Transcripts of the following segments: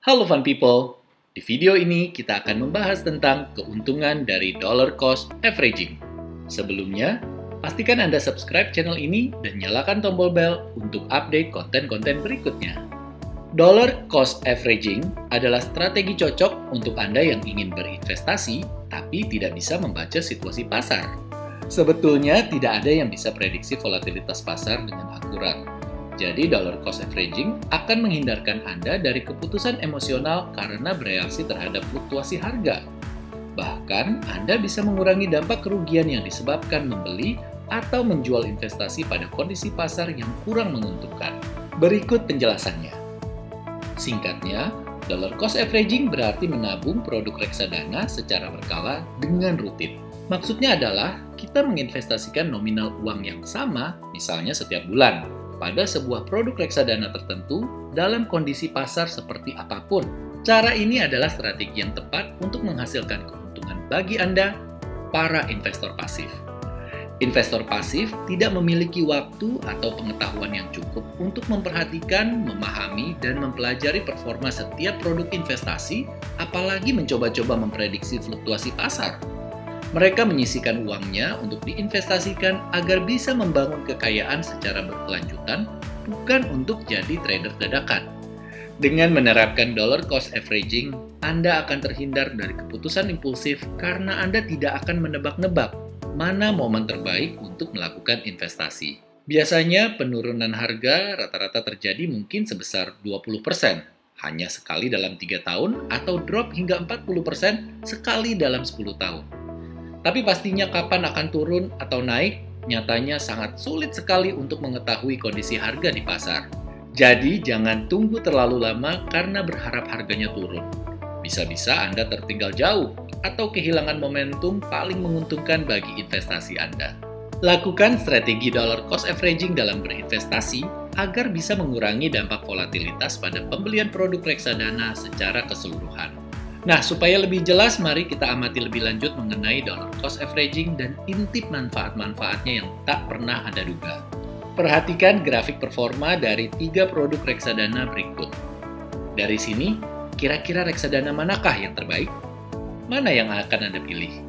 Halo fun people, di video ini kita akan membahas tentang keuntungan dari dollar cost averaging. Sebelumnya, pastikan Anda subscribe channel ini dan nyalakan tombol bell untuk update konten-konten berikutnya. Dollar cost averaging adalah strategi cocok untuk Anda yang ingin berinvestasi tapi tidak bisa membaca situasi pasar. Sebetulnya tidak ada yang bisa prediksi volatilitas pasar dengan akurat. Jadi, dollar cost averaging akan menghindarkan Anda dari keputusan emosional karena bereaksi terhadap fluktuasi harga. Bahkan, Anda bisa mengurangi dampak kerugian yang disebabkan membeli atau menjual investasi pada kondisi pasar yang kurang menguntungkan. Berikut penjelasannya. Singkatnya, dollar cost averaging berarti menabung produk reksadana secara berkala dengan rutin. Maksudnya adalah kita menginvestasikan nominal uang yang sama, misalnya setiap bulan, pada sebuah produk reksadana tertentu dalam kondisi pasar seperti apapun. Cara ini adalah strategi yang tepat untuk menghasilkan keuntungan bagi Anda, para investor pasif. Investor pasif tidak memiliki waktu atau pengetahuan yang cukup untuk memperhatikan, memahami, dan mempelajari performa setiap produk investasi, apalagi mencoba-coba memprediksi fluktuasi pasar. Mereka menyisihkan uangnya untuk diinvestasikan agar bisa membangun kekayaan secara berkelanjutan, bukan untuk jadi trader dadakan. Dengan menerapkan dollar cost averaging, Anda akan terhindar dari keputusan impulsif karena Anda tidak akan menebak-nebak mana momen terbaik untuk melakukan investasi. Biasanya penurunan harga rata-rata terjadi mungkin sebesar 20%, hanya sekali dalam 3 tahun, atau drop hingga 40% sekali dalam 10 tahun. Tapi pastinya kapan akan turun atau naik, nyatanya sangat sulit sekali untuk mengetahui kondisi harga di pasar. Jadi jangan tunggu terlalu lama karena berharap harganya turun. Bisa-bisa Anda tertinggal jauh atau kehilangan momentum paling menguntungkan bagi investasi Anda. Lakukan strategi dollar cost averaging dalam berinvestasi agar bisa mengurangi dampak volatilitas pada pembelian produk reksadana secara keseluruhan. Nah, supaya lebih jelas, mari kita amati lebih lanjut mengenai dollar cost averaging dan intip manfaat-manfaatnya yang tak pernah Anda duga. Perhatikan grafik performa dari 3 produk reksadana berikut. Dari sini, kira-kira reksadana manakah yang terbaik? Mana yang akan Anda pilih?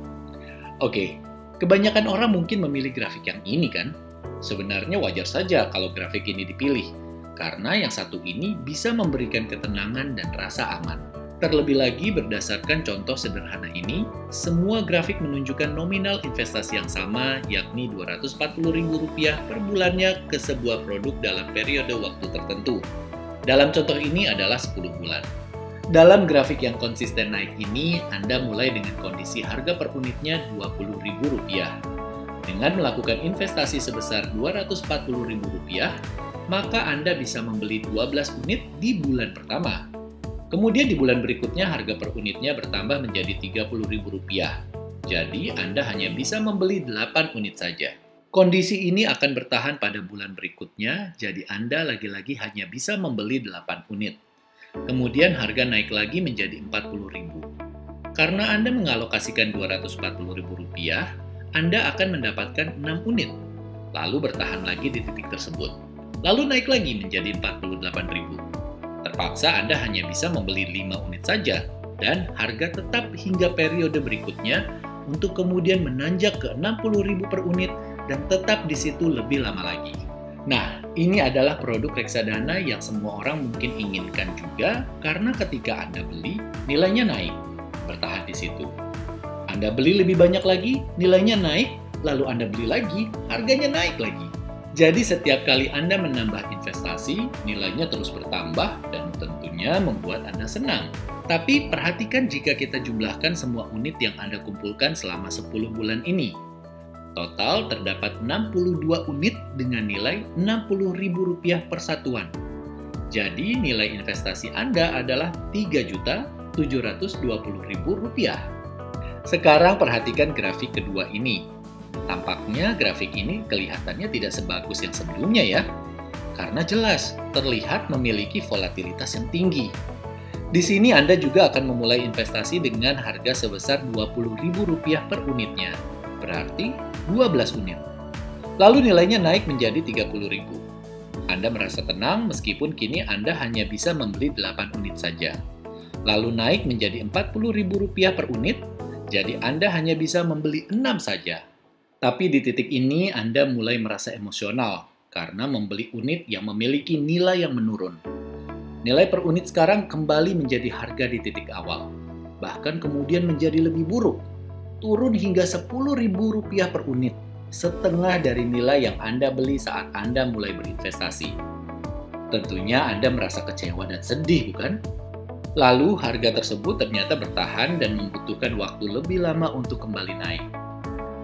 Oke, kebanyakan orang mungkin memilih grafik yang ini kan? Sebenarnya wajar saja kalau grafik ini dipilih, karena yang satu ini bisa memberikan ketenangan dan rasa aman. Terlebih lagi, berdasarkan contoh sederhana ini, semua grafik menunjukkan nominal investasi yang sama, yakni Rp240.000 per bulannya ke sebuah produk dalam periode waktu tertentu. Dalam contoh ini adalah 10 bulan. Dalam grafik yang konsisten naik ini, Anda mulai dengan kondisi harga per unitnya Rp20.000. Dengan melakukan investasi sebesar Rp240.000, maka Anda bisa membeli 12 unit di bulan pertama. Kemudian di bulan berikutnya harga per unitnya bertambah menjadi Rp30.000. Jadi Anda hanya bisa membeli 8 unit saja. Kondisi ini akan bertahan pada bulan berikutnya, jadi Anda lagi-lagi hanya bisa membeli 8 unit. Kemudian harga naik lagi menjadi Rp40.000. Karena Anda mengalokasikan Rp240.000, Anda akan mendapatkan 6 unit. Lalu bertahan lagi di titik tersebut. Lalu naik lagi menjadi Rp48.000. Terpaksa Anda hanya bisa membeli 5 unit saja, dan harga tetap hingga periode berikutnya untuk kemudian menanjak ke Rp60.000 per unit dan tetap di situ lebih lama lagi. Nah, ini adalah produk reksadana yang semua orang mungkin inginkan juga karena ketika Anda beli, nilainya naik, bertahan di situ. Anda beli lebih banyak lagi, nilainya naik, lalu Anda beli lagi, harganya naik lagi. Jadi setiap kali Anda menambah investasi, nilainya terus bertambah dan tentunya membuat Anda senang. Tapi perhatikan jika kita jumlahkan semua unit yang Anda kumpulkan selama 10 bulan ini. Total terdapat 62 unit dengan nilai Rp60.000 per satuan. Jadi nilai investasi Anda adalah Rp3.720.000. Sekarang perhatikan grafik kedua ini. Tampaknya grafik ini kelihatannya tidak sebagus yang sebelumnya ya, karena jelas terlihat memiliki volatilitas yang tinggi. Di sini Anda juga akan memulai investasi dengan harga sebesar Rp20.000 per unitnya, berarti 12 unit. Lalu nilainya naik menjadi Rp30.000. Anda merasa tenang meskipun kini Anda hanya bisa membeli 8 unit saja. lalu naik menjadi Rp40.000 per unit, jadi Anda hanya bisa membeli 6 saja. Tapi di titik ini Anda mulai merasa emosional karena membeli unit yang memiliki nilai yang menurun. Nilai per unit sekarang kembali menjadi harga di titik awal, bahkan kemudian menjadi lebih buruk, turun hingga Rp10.000 per unit, setengah dari nilai yang Anda beli saat Anda mulai berinvestasi. Tentunya Anda merasa kecewa dan sedih, bukan? Lalu harga tersebut ternyata bertahan dan membutuhkan waktu lebih lama untuk kembali naik.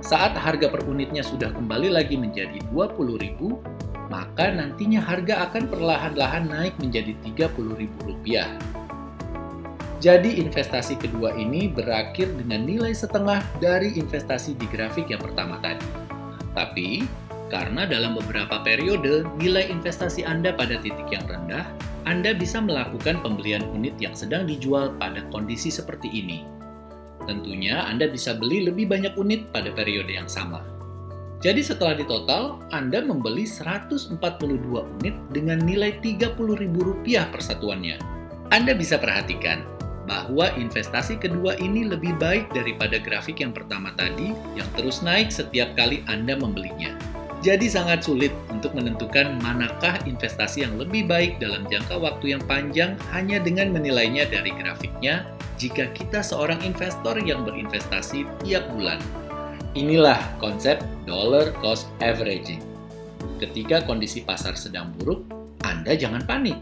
Saat harga per unitnya sudah kembali lagi menjadi Rp20.000, maka nantinya harga akan perlahan-lahan naik menjadi Rp30.000. Jadi investasi kedua ini berakhir dengan nilai setengah dari investasi di grafik yang pertama tadi. Tapi, karena dalam beberapa periode nilai investasi Anda pada titik yang rendah, Anda bisa melakukan pembelian unit yang sedang dijual pada kondisi seperti ini. Tentunya Anda bisa beli lebih banyak unit pada periode yang sama. Jadi setelah ditotal, Anda membeli 142 unit dengan nilai Rp30.000 per satuannya. Anda bisa perhatikan bahwa investasi kedua ini lebih baik daripada grafik yang pertama tadi yang terus naik setiap kali Anda membelinya. Jadi sangat sulit untuk menentukan manakah investasi yang lebih baik dalam jangka waktu yang panjang hanya dengan menilainya dari grafiknya jika kita seorang investor yang berinvestasi tiap bulan. Inilah konsep dollar cost averaging. Ketika kondisi pasar sedang buruk, Anda jangan panik.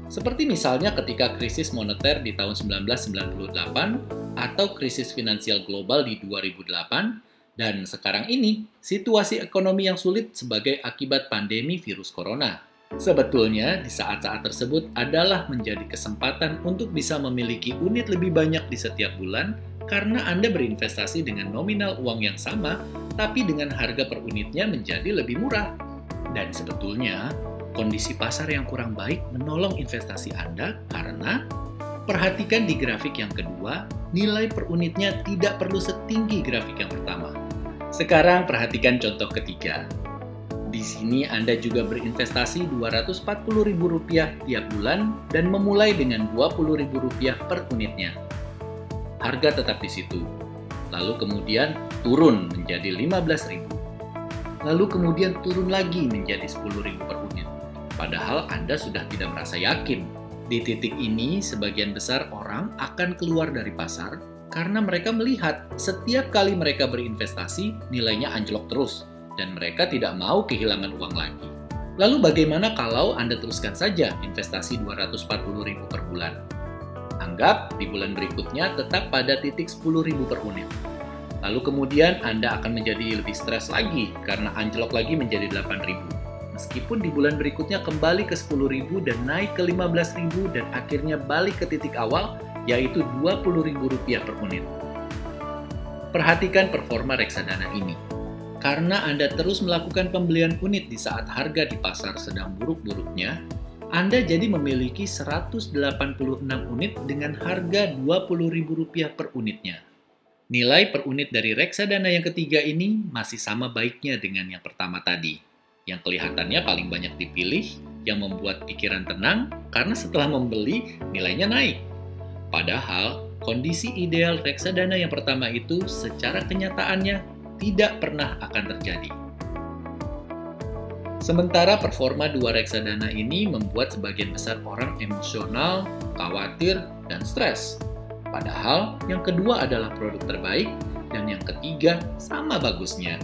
Seperti misalnya ketika krisis moneter di tahun 1998 atau krisis finansial global di 2008, dan sekarang ini situasi ekonomi yang sulit sebagai akibat pandemi virus corona. Sebetulnya di saat-saat tersebut adalah menjadi kesempatan untuk bisa memiliki unit lebih banyak di setiap bulan karena Anda berinvestasi dengan nominal uang yang sama, tapi dengan harga per unitnya menjadi lebih murah. Dan sebetulnya, kondisi pasar yang kurang baik menolong investasi Anda karena perhatikan di grafik yang kedua, nilai per unitnya tidak perlu setinggi grafik yang pertama. Sekarang perhatikan contoh ketiga. Di sini Anda juga berinvestasi Rp240.000 tiap bulan dan memulai dengan Rp20.000 per unitnya. Harga tetap di situ. Lalu kemudian turun menjadi Rp15.000. Lalu kemudian turun lagi menjadi Rp10.000 per unit. Padahal Anda sudah tidak merasa yakin. Di titik ini, sebagian besar orang akan keluar dari pasar karena mereka melihat setiap kali mereka berinvestasi, nilainya anjlok terus, dan mereka tidak mau kehilangan uang lagi. Lalu bagaimana kalau Anda teruskan saja investasi Rp240.000 per bulan? Anggap di bulan berikutnya tetap pada titik Rp10.000 per unit. Lalu kemudian Anda akan menjadi lebih stres lagi karena anjlok lagi menjadi Rp8.000. Meskipun di bulan berikutnya kembali ke Rp10.000 dan naik ke Rp15.000 dan akhirnya balik ke titik awal, yaitu Rp20.000 per unit. Perhatikan performa reksadana ini. Karena Anda terus melakukan pembelian unit di saat harga di pasar sedang buruk-buruknya, Anda jadi memiliki 186 unit dengan harga Rp20.000 per unitnya. Nilai per unit dari reksadana yang ketiga ini masih sama baiknya dengan yang pertama tadi, yang kelihatannya paling banyak dipilih, yang membuat pikiran tenang karena setelah membeli nilainya naik. Padahal, kondisi ideal reksadana yang pertama itu secara kenyataannya tidak pernah akan terjadi. Sementara performa dua reksadana ini membuat sebagian besar orang emosional, khawatir, dan stres. Padahal, yang kedua adalah produk terbaik, dan yang ketiga sama bagusnya.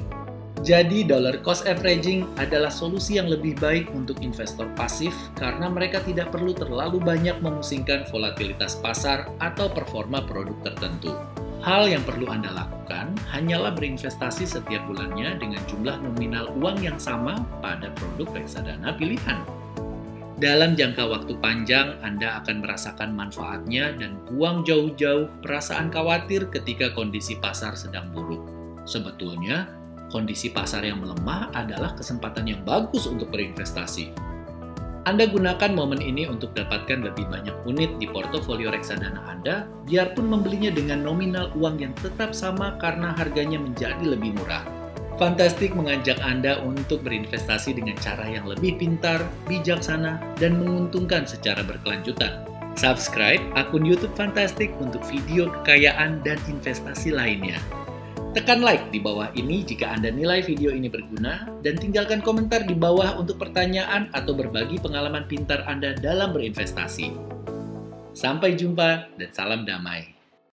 Jadi, dollar cost averaging adalah solusi yang lebih baik untuk investor pasif karena mereka tidak perlu terlalu banyak memusingkan volatilitas pasar atau performa produk tertentu. Hal yang perlu Anda lakukan hanyalah berinvestasi setiap bulannya dengan jumlah nominal uang yang sama pada produk reksadana pilihan. Dalam jangka waktu panjang, Anda akan merasakan manfaatnya dan buang jauh-jauh perasaan khawatir ketika kondisi pasar sedang buruk. Sebetulnya, kondisi pasar yang melemah adalah kesempatan yang bagus untuk berinvestasi. Anda gunakan momen ini untuk dapatkan lebih banyak unit di portofolio reksadana Anda, biarpun membelinya dengan nominal uang yang tetap sama karena harganya menjadi lebih murah. Fantastik mengajak Anda untuk berinvestasi dengan cara yang lebih pintar, bijaksana, dan menguntungkan secara berkelanjutan. Subscribe akun YouTube Fantastic untuk video kekayaan dan investasi lainnya. Tekan like di bawah ini jika Anda nilai video ini berguna, dan tinggalkan komentar di bawah untuk pertanyaan atau berbagi pengalaman pintar Anda dalam berinvestasi. Sampai jumpa dan salam damai.